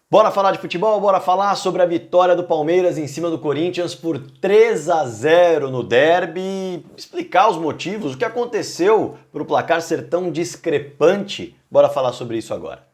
Bora falar de futebol? Bora falar sobre a vitória do Palmeiras em cima do Corinthians por 3-0 no derby, explicar os motivos, o que aconteceu para o placar ser tão discrepante. Bora falar sobre isso agora.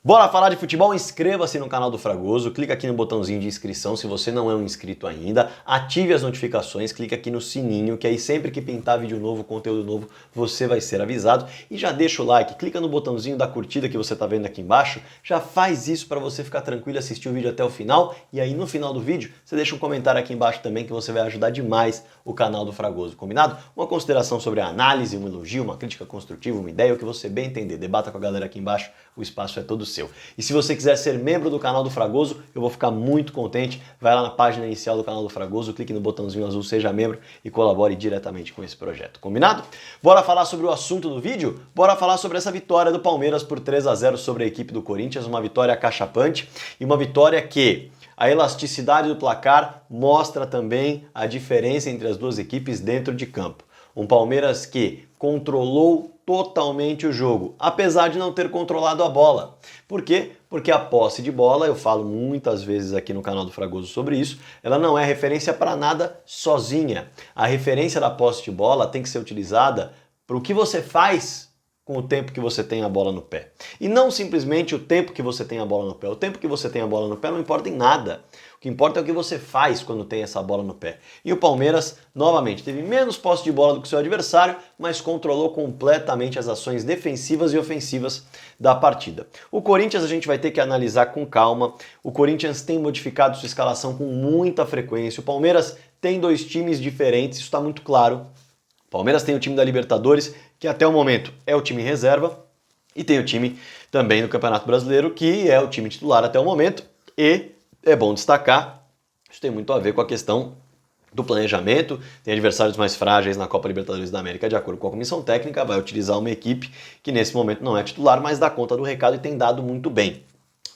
Bora falar de futebol? Inscreva-se no canal do Fragoso, clica aqui no botãozinho de inscrição se você não é um inscrito ainda, ative as notificações, clica aqui no sininho, que aí sempre que pintar vídeo novo, conteúdo novo, você vai ser avisado. E já deixa o like, clica no botãozinho da curtida que você tá vendo aqui embaixo, já faz isso para você ficar tranquilo e assistir o vídeo até o final. E aí no final do vídeo, você deixa um comentário aqui embaixo também que você vai ajudar demais o canal do Fragoso, combinado? Uma consideração sobre a análise, um elogio, uma crítica construtiva, uma ideia, o que você bem entender. Debata com a galera aqui embaixo, o espaço é todo seu. E se você quiser ser membro do canal do Fragoso, eu vou ficar muito contente. Vai lá na página inicial do canal do Fragoso, clique no botãozinho azul Seja Membro e colabore diretamente com esse projeto. Combinado? Bora falar sobre o assunto do vídeo? Bora falar sobre essa vitória do Palmeiras por 3-0 sobre a equipe do Corinthians, uma vitória acachapante e uma vitória que a elasticidade do placar mostra também a diferença entre as duas equipes dentro de campo. Um Palmeiras que controlou totalmente o jogo, apesar de não ter controlado a bola. Por quê? Porque a posse de bola, eu falo muitas vezes aqui no canal do Fragoso sobre isso, ela não é referência para nada sozinha. A referência da posse de bola tem que ser utilizada para o que você faz com o tempo que você tem a bola no pé. E não simplesmente o tempo que você tem a bola no pé. O tempo que você tem a bola no pé não importa em nada. O que importa é o que você faz quando tem essa bola no pé. E o Palmeiras, novamente, teve menos posse de bola do que seu adversário, mas controlou completamente as ações defensivas e ofensivas da partida. O Corinthians a gente vai ter que analisar com calma. O Corinthians tem modificado sua escalação com muita frequência. O Palmeiras tem dois times diferentes, isso está muito claro. O Palmeiras tem o time da Libertadores, que até o momento é o time reserva, e tem o time também do Campeonato Brasileiro, que é o time titular até o momento, e é bom destacar, isso tem muito a ver com a questão do planejamento, tem adversários mais frágeis na Copa Libertadores da América, de acordo com a comissão técnica, vai utilizar uma equipe que nesse momento não é titular, mas dá conta do recado e tem dado muito bem.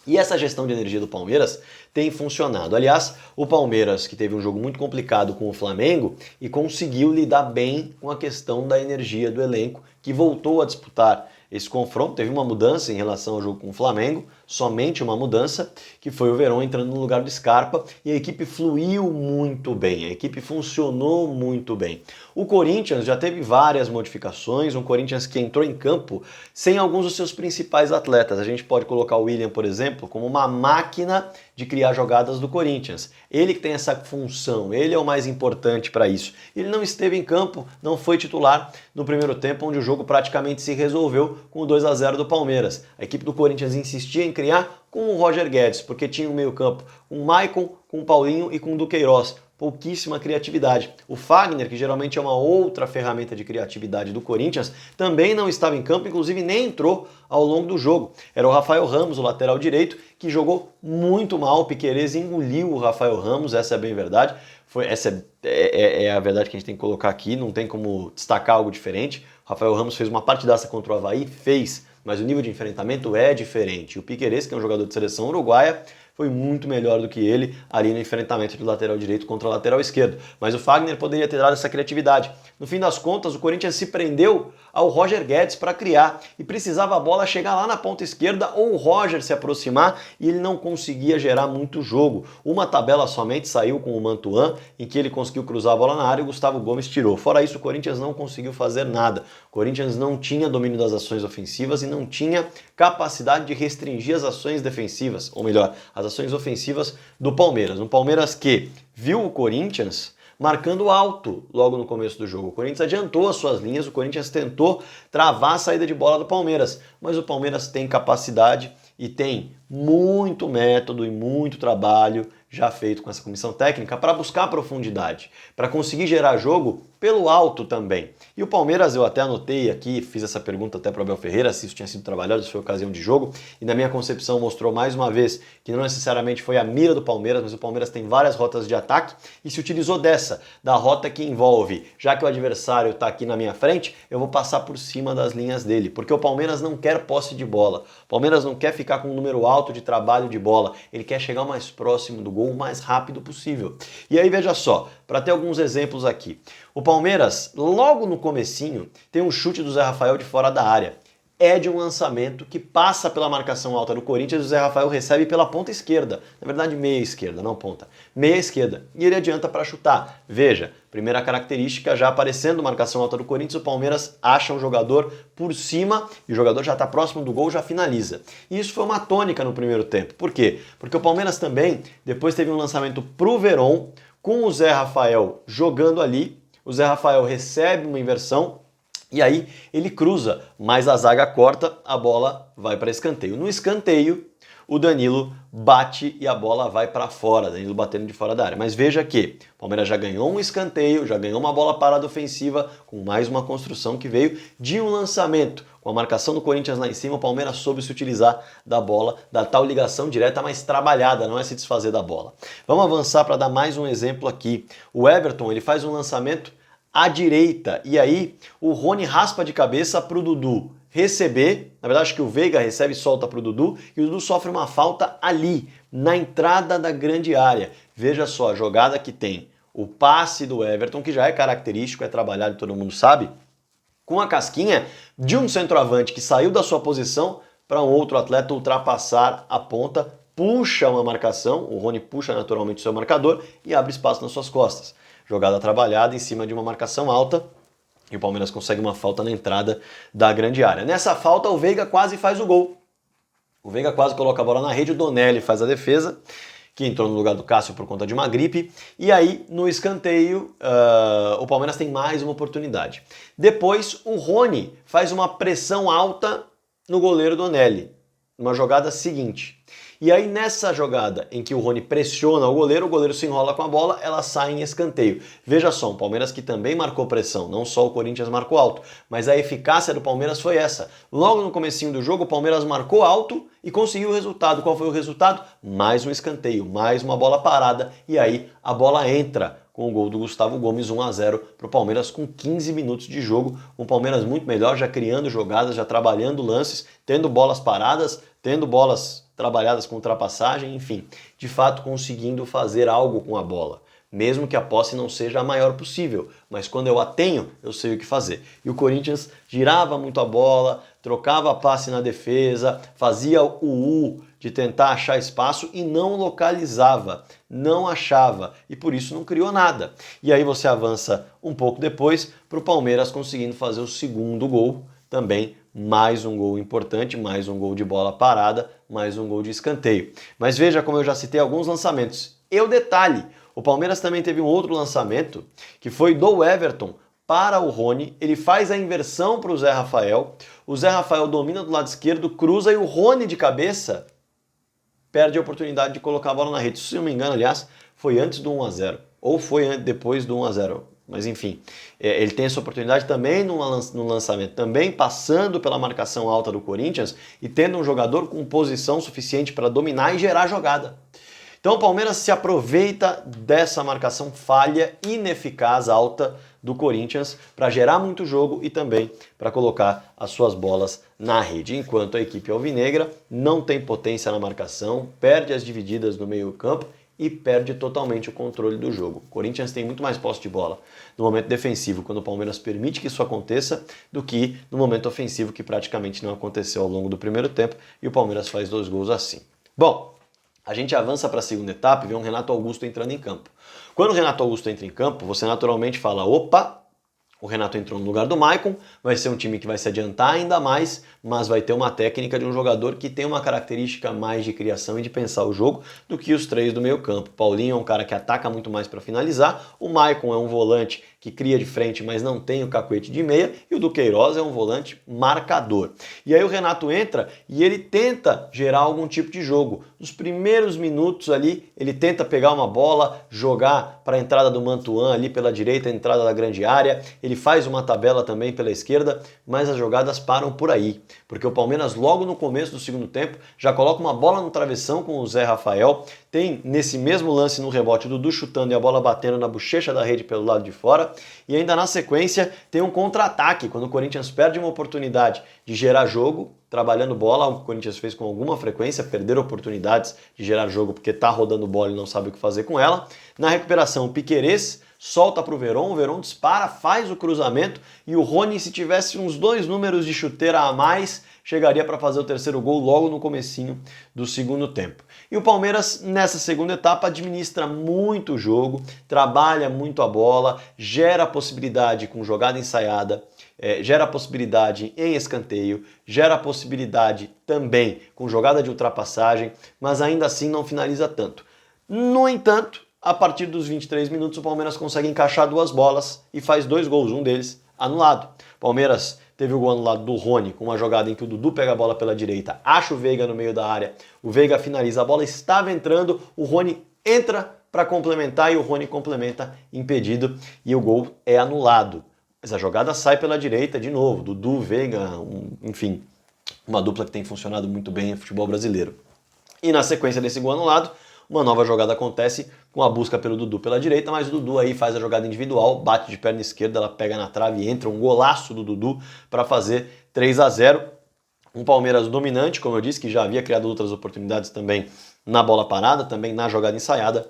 E essa gestão de energia do Palmeiras tem funcionado. Aliás, o Palmeiras, que teve um jogo muito complicado com o Flamengo e conseguiu lidar bem com a questão da energia do elenco, que voltou a disputar esse confronto. Teve uma mudança em relação ao jogo com o Flamengo, somente uma mudança, que foi o Verón entrando no lugar do Scarpa, e a equipe fluiu muito bem, a equipe funcionou muito bem. O Corinthians já teve várias modificações, um Corinthians que entrou em campo sem alguns dos seus principais atletas. A gente pode colocar o William, por exemplo, como uma máquina de criar jogadas do Corinthians. Ele que tem essa função, ele é o mais importante para isso. Ele não esteve em campo, não foi titular no primeiro tempo, onde o jogo praticamente se resolveu com o 2-0 do Palmeiras. A equipe do Corinthians insistia em criar com o Roger Guedes, porque tinha um meio campo com o Maicon, com o Paulinho e com o Duqueiroz. Pouquíssima criatividade. O Fagner, que geralmente é uma outra ferramenta de criatividade do Corinthians, também não estava em campo, inclusive nem entrou ao longo do jogo. Era o Rafael Ramos, o lateral direito, que jogou muito mal. O Piquerez engoliu o Rafael Ramos, essa é bem verdade. Essa é a verdade que a gente tem que colocar aqui, não tem como destacar algo diferente. O Rafael Ramos fez uma partidaça contra o Avaí, mas o nível de enfrentamento é diferente. O Piquerez, que é um jogador de seleção uruguaia, foi muito melhor do que ele ali no enfrentamento do lateral direito contra o lateral esquerdo. Mas o Fagner poderia ter dado essa criatividade. No fim das contas, o Corinthians se prendeu ao Roger Guedes para criar e precisava a bola chegar lá na ponta esquerda ou o Roger se aproximar e ele não conseguia gerar muito jogo. Uma tabela somente saiu com o Mantuan, em que ele conseguiu cruzar a bola na área e o Gustavo Gomes tirou. Fora isso, o Corinthians não conseguiu fazer nada. O Corinthians não tinha domínio das ações ofensivas e não tinha capacidade de restringir as ações defensivas, ou melhor, as ações ofensivas do Palmeiras. Um Palmeiras que viu o Corinthians marcando alto logo no começo do jogo. O Corinthians adiantou as suas linhas, o Corinthians tentou travar a saída de bola do Palmeiras, mas o Palmeiras tem capacidade e tem muito método e muito trabalho já feito com essa comissão técnica para buscar profundidade, para conseguir gerar jogo pelo alto também. E o Palmeiras, eu até anotei aqui, fiz essa pergunta até para o Abel Ferreira, se isso tinha sido trabalhado, se foi ocasião de jogo, e na minha concepção mostrou mais uma vez que não necessariamente foi a mira do Palmeiras, mas o Palmeiras tem várias rotas de ataque e se utilizou da rota que envolve, já que o adversário está aqui na minha frente, eu vou passar por cima das linhas dele, porque o Palmeiras não quer posse de bola, o Palmeiras não quer ficar com um número alto de trabalho de bola, ele quer chegar mais próximo do gol, gol o mais rápido possível. E aí veja só, para ter alguns exemplos aqui. O Palmeiras, logo no comecinho, tem um chute do Zé Rafael de fora da área. É de um lançamento que passa pela marcação alta do Corinthians e o Zé Rafael recebe pela ponta esquerda. Na verdade, meia esquerda, não ponta. Meia esquerda. E ele adianta para chutar. Veja, primeira característica, já aparecendo marcação alta do Corinthians, o Palmeiras acha um jogador por cima e o jogador já está próximo do gol, já finaliza. E isso foi uma tônica no primeiro tempo. Por quê? Porque o Palmeiras também depois teve um lançamento pro Verón, com o Zé Rafael jogando ali. O Zé Rafael recebe uma inversão, e aí ele cruza, mas a zaga corta, a bola vai para escanteio. No escanteio, o Danilo bate e a bola vai para fora, Danilo batendo de fora da área. Mas veja que o Palmeiras já ganhou um escanteio, já ganhou uma bola parada ofensiva, com mais uma construção que veio de um lançamento. Com a marcação do Corinthians lá em cima, o Palmeiras soube se utilizar da bola, da tal ligação direta, mas trabalhada, não é se desfazer da bola. Vamos avançar para dar mais um exemplo aqui. O Everton, ele faz um lançamento à direita, e aí o Rony raspa de cabeça para o Dudu receber, na verdade acho que o Veiga recebe e solta para o Dudu, e o Dudu sofre uma falta ali, na entrada da grande área. Veja só, a jogada que tem o passe do Everton, que já é característico, é trabalhado, todo mundo sabe, com a casquinha de um centroavante que saiu da sua posição para um outro atleta ultrapassar a ponta, puxa uma marcação, o Rony puxa naturalmente o seu marcador e abre espaço nas suas costas. Jogada trabalhada em cima de uma marcação alta e o Palmeiras consegue uma falta na entrada da grande área. Nessa falta o Veiga quase faz o gol. O Veiga quase coloca a bola na rede, o Donelli faz a defesa, que entrou no lugar do Cássio por conta de uma gripe. E aí no escanteio o Palmeiras tem mais uma oportunidade. Depois o Rony faz uma pressão alta no goleiro Donelli. Uma jogada seguinte. E aí nessa jogada em que o Rony pressiona o goleiro se enrola com a bola, ela sai em escanteio. Veja só, um Palmeiras que também marcou pressão, não só o Corinthians marcou alto, mas a eficácia do Palmeiras foi essa. Logo no comecinho do jogo, o Palmeiras marcou alto e conseguiu o resultado. Qual foi o resultado? Mais um escanteio, mais uma bola parada, e aí a bola entra com o gol do Gustavo Gomes, 1-0 para o Palmeiras com 15 minutos de jogo. Um Palmeiras muito melhor, já criando jogadas, já trabalhando lances, tendo bolas paradas, tendo bolas trabalhadas com ultrapassagem, enfim, de fato conseguindo fazer algo com a bola. Mesmo que a posse não seja a maior possível, mas quando eu a tenho, eu sei o que fazer. E o Corinthians girava muito a bola, trocava passe na defesa, fazia o U de tentar achar espaço e não localizava, não achava, e por isso não criou nada. E aí você avança um pouco depois para o Palmeiras conseguindo fazer o segundo gol, também mais um gol importante, mais um gol de bola parada, mais um gol de escanteio. Mas veja como eu já citei alguns lançamentos. E o detalhe, o Palmeiras também teve um outro lançamento, que foi do Everton para o Rony, ele faz a inversão para o Zé Rafael domina do lado esquerdo, cruza e o Rony de cabeça perde a oportunidade de colocar a bola na rede. Se não me engano, aliás, foi antes do 1-0, ou foi depois do 1-0. Mas enfim, ele tem essa oportunidade também no lançamento, também passando pela marcação alta do Corinthians e tendo um jogador com posição suficiente para dominar e gerar jogada. Então o Palmeiras se aproveita dessa marcação falha, ineficaz, alta do Corinthians para gerar muito jogo e também para colocar as suas bolas na rede. Enquanto a equipe alvinegra não tem potência na marcação, perde as divididas no meio campo e perde totalmente o controle do jogo. O Corinthians tem muito mais posse de bola no momento defensivo, quando o Palmeiras permite que isso aconteça, do que no momento ofensivo, que praticamente não aconteceu ao longo do primeiro tempo, e o Palmeiras faz 2 gols assim. Bom, a gente avança para a segunda etapa e vê um Renato Augusto entrando em campo. Quando o Renato Augusto entra em campo, você naturalmente fala, opa, o Renato entrou no lugar do Maicon, vai ser um time que vai se adiantar ainda mais, mas vai ter uma técnica de um jogador que tem uma característica mais de criação e de pensar o jogo do que os três do meio campo. Paulinho é um cara que ataca muito mais para finalizar, o Maicon é um volante que cria de frente, mas não tem o cacuete de meia, e o Duqueiroz é um volante marcador. E aí o Renato entra e ele tenta gerar algum tipo de jogo. Nos primeiros minutos ali, ele tenta pegar uma bola, jogar para a entrada do Mantuan ali pela direita, a entrada da grande área, ele faz uma tabela também pela esquerda, mas as jogadas param por aí, porque o Palmeiras logo no começo do segundo tempo já coloca uma bola no travessão com o Zé Rafael, tem nesse mesmo lance no rebote o Dudu chutando e a bola batendo na bochecha da rede pelo lado de fora, melhor. E ainda na sequência tem um contra-ataque, quando o Corinthians perde uma oportunidade de gerar jogo, trabalhando bola, o Corinthians fez com alguma frequência, perder oportunidades de gerar jogo porque tá rodando bola e não sabe o que fazer com ela. Na recuperação, o Piquerez solta para o Verón dispara, faz o cruzamento e o Rony, se tivesse uns 2 números de chuteira a mais, chegaria para fazer o terceiro gol logo no comecinho do segundo tempo. E o Palmeiras, nessa segunda etapa, administra muito o jogo, trabalha muito a bola, gera possibilidade com jogada ensaiada, gera possibilidade em escanteio, gera possibilidade também com jogada de ultrapassagem, mas ainda assim não finaliza tanto. No entanto, a partir dos 23 minutos o Palmeiras consegue encaixar 2 bolas e faz 2 gols, um deles anulado. Palmeiras teve o gol anulado do Rony, com uma jogada em que o Dudu pega a bola pela direita, acha o Veiga no meio da área, o Veiga finaliza, a bola estava entrando, o Rony entra para complementar e o Rony complementa impedido e o gol é anulado. Mas a jogada sai pela direita de novo, Dudu, Veiga, enfim, uma dupla que tem funcionado muito bem no futebol brasileiro. E na sequência desse gol anulado, uma nova jogada acontece com a busca pelo Dudu pela direita, mas o Dudu aí faz a jogada individual, bate de perna esquerda, ela pega na trave e entra um golaço do Dudu para fazer 3-0. Um Palmeiras dominante, como eu disse, que já havia criado outras oportunidades também na bola parada, também na jogada ensaiada.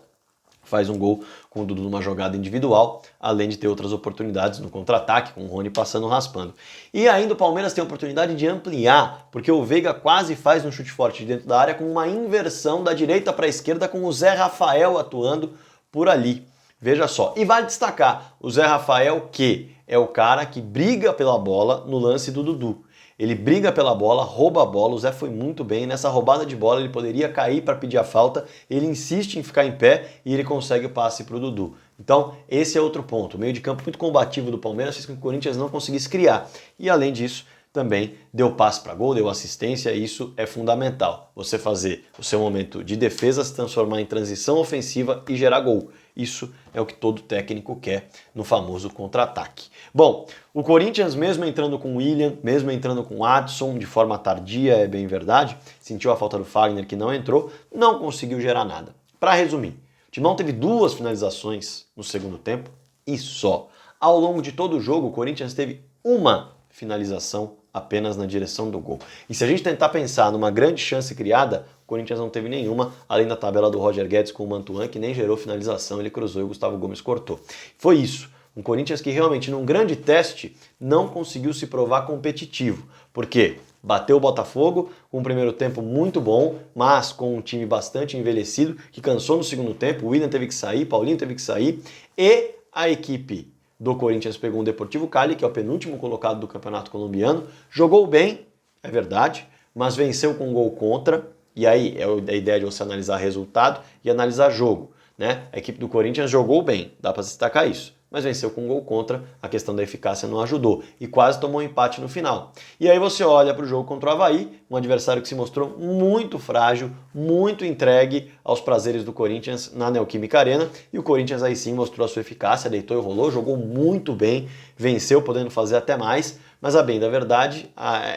Faz um gol com o Dudu numa jogada individual, além de ter outras oportunidades no contra-ataque, com o Rony passando raspando. E ainda o Palmeiras tem a oportunidade de ampliar, porque o Veiga quase faz um chute forte dentro da área com uma inversão da direita para a esquerda, com o Zé Rafael atuando por ali. Veja só. E vale destacar, o Zé Rafael, que é o cara que briga pela bola no lance do Dudu. Ele briga pela bola, rouba a bola, o Zé foi muito bem, nessa roubada de bola ele poderia cair para pedir a falta, ele insiste em ficar em pé e ele consegue o passe para o Dudu. Então esse é outro ponto, o meio de campo muito combativo do Palmeiras fez com que o Corinthians não conseguisse criar. E além disso, também deu passe para gol, deu assistência, e isso é fundamental. Você fazer o seu momento de defesa se transformar em transição ofensiva e gerar gol. Isso é o que todo técnico quer no famoso contra-ataque. Bom, o Corinthians, mesmo entrando com o William, mesmo entrando com o Adson, de forma tardia, é bem verdade, sentiu a falta do Fagner que não entrou, não conseguiu gerar nada. Para resumir, o Timão teve 2 finalizações no segundo tempo e só. Ao longo de todo o jogo, o Corinthians teve uma finalização apenas na direção do gol. E se a gente tentar pensar numa grande chance criada, o Corinthians não teve nenhuma, além da tabela do Roger Guedes com o Mantuan, que nem gerou finalização, ele cruzou e o Gustavo Gomes cortou. Foi isso. Um Corinthians que realmente, num grande teste, não conseguiu se provar competitivo. Por quê? Bateu o Botafogo com um primeiro tempo muito bom, mas com um time bastante envelhecido, que cansou no segundo tempo, o William teve que sair, Paulinho teve que sair, e a equipe do Corinthians pegou um Deportivo Cali, que é o penúltimo colocado do Campeonato Colombiano, jogou bem, é verdade, mas venceu com um gol contra, e aí é a ideia de você analisar resultado e analisar jogo, né? A equipe do Corinthians jogou bem, dá para destacar isso, mas venceu com um gol contra, a questão da eficácia não ajudou, e quase tomou um empate no final. E aí você olha para o jogo contra o Avaí, um adversário que se mostrou muito frágil, muito entregue aos prazeres do Corinthians na Neoquímica Arena, e o Corinthians aí sim mostrou a sua eficácia, deitou e rolou, jogou muito bem, venceu podendo fazer até mais, mas a bem da verdade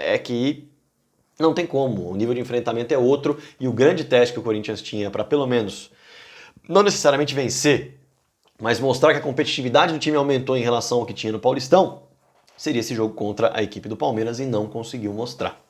é que não tem como, o nível de enfrentamento é outro, e o grande teste que o Corinthians tinha para pelo menos, não necessariamente vencer, mas mostrar que a competitividade do time aumentou em relação ao que tinha no Paulistão, seria esse jogo contra a equipe do Palmeiras e não conseguiu mostrar.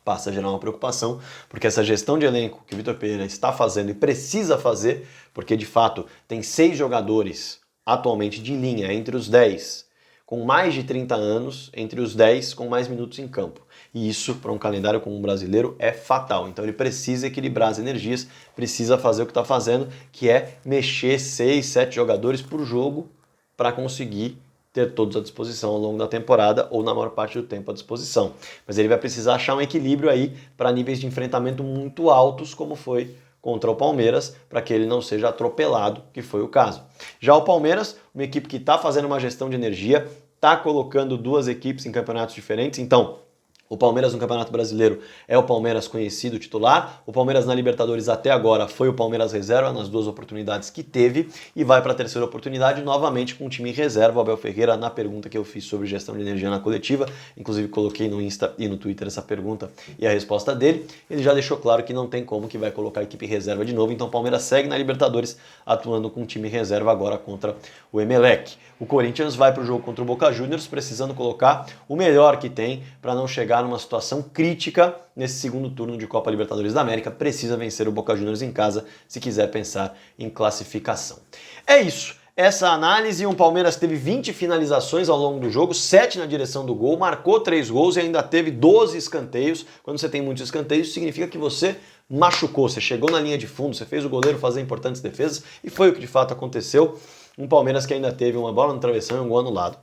Passa a gerar uma preocupação, porque essa gestão de elenco que o Vitor Pereira está fazendo e precisa fazer, porque de fato tem 6 jogadores atualmente de linha entre os 10, com mais de 30 anos, entre os 10 com mais minutos em campo. E isso, para um calendário como o brasileiro, é fatal. Então ele precisa equilibrar as energias, precisa fazer o que está fazendo, que é mexer 6, 7 jogadores por jogo para conseguir ter todos à disposição ao longo da temporada ou na maior parte do tempo à disposição. Mas ele vai precisar achar um equilíbrio aí para níveis de enfrentamento muito altos, como foi contra o Palmeiras, para que ele não seja atropelado, que foi o caso. Já o Palmeiras, uma equipe que está fazendo uma gestão de energia, está colocando 2 equipes em campeonatos diferentes, então O Palmeiras no Campeonato Brasileiro é o Palmeiras conhecido titular. O Palmeiras na Libertadores até agora foi o Palmeiras reserva nas duas oportunidades que teve e vai para a terceira oportunidade novamente com o time reserva. O Abel Ferreira, na pergunta que eu fiz sobre gestão de energia na coletiva, inclusive coloquei no Insta e no Twitter essa pergunta e a resposta dele, ele já deixou claro que não tem como, que vai colocar a equipe reserva de novo. Então o Palmeiras segue na Libertadores atuando com o time reserva agora contra o Emelec. O Corinthians vai para o jogo contra o Boca Juniors precisando colocar o melhor que tem para não chegar numa situação crítica nesse segundo turno de Copa Libertadores da América. Precisa vencer o Boca Juniors em casa se quiser pensar em classificação. É isso. Essa análise, o Palmeiras teve 20 finalizações ao longo do jogo, 7 na direção do gol, marcou 3 gols e ainda teve 12 escanteios. Quando você tem muitos escanteios, significa que você machucou, você chegou na linha de fundo, você fez o goleiro fazer importantes defesas e foi o que de fato aconteceu. Um Palmeiras que ainda teve uma bola no travessão e um gol anulado.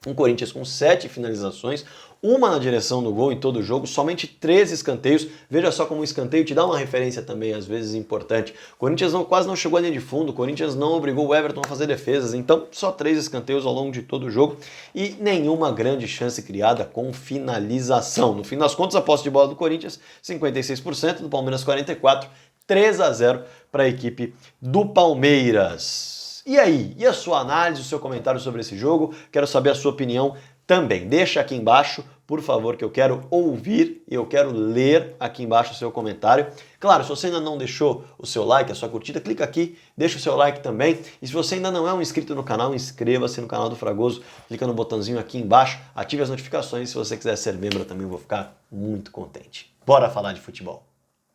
Um Corinthians com 7 finalizações, uma na direção do gol em todo o jogo, somente 13 escanteios. Veja só como o escanteio te dá uma referência também, às vezes importante. O Corinthians quase não chegou à linha de fundo, o Corinthians não obrigou o Everton a fazer defesas, então só 3 escanteios ao longo de todo o jogo e nenhuma grande chance criada com finalização. No fim das contas, a posse de bola do Corinthians, 56%, do Palmeiras 44%, 3-0 para a equipe do Palmeiras. E aí? E a sua análise, o seu comentário sobre esse jogo? Quero saber a sua opinião também. Deixa aqui embaixo, por favor, que eu quero ouvir e eu quero ler aqui embaixo o seu comentário. Claro, se você ainda não deixou o seu like, a sua curtida, clica aqui, deixa o seu like também. E se você ainda não é um inscrito no canal, inscreva-se no canal do Fragoso, clica no botãozinho aqui embaixo, ative as notificações. Se você quiser ser membro também, eu vou ficar muito contente. Bora falar de futebol!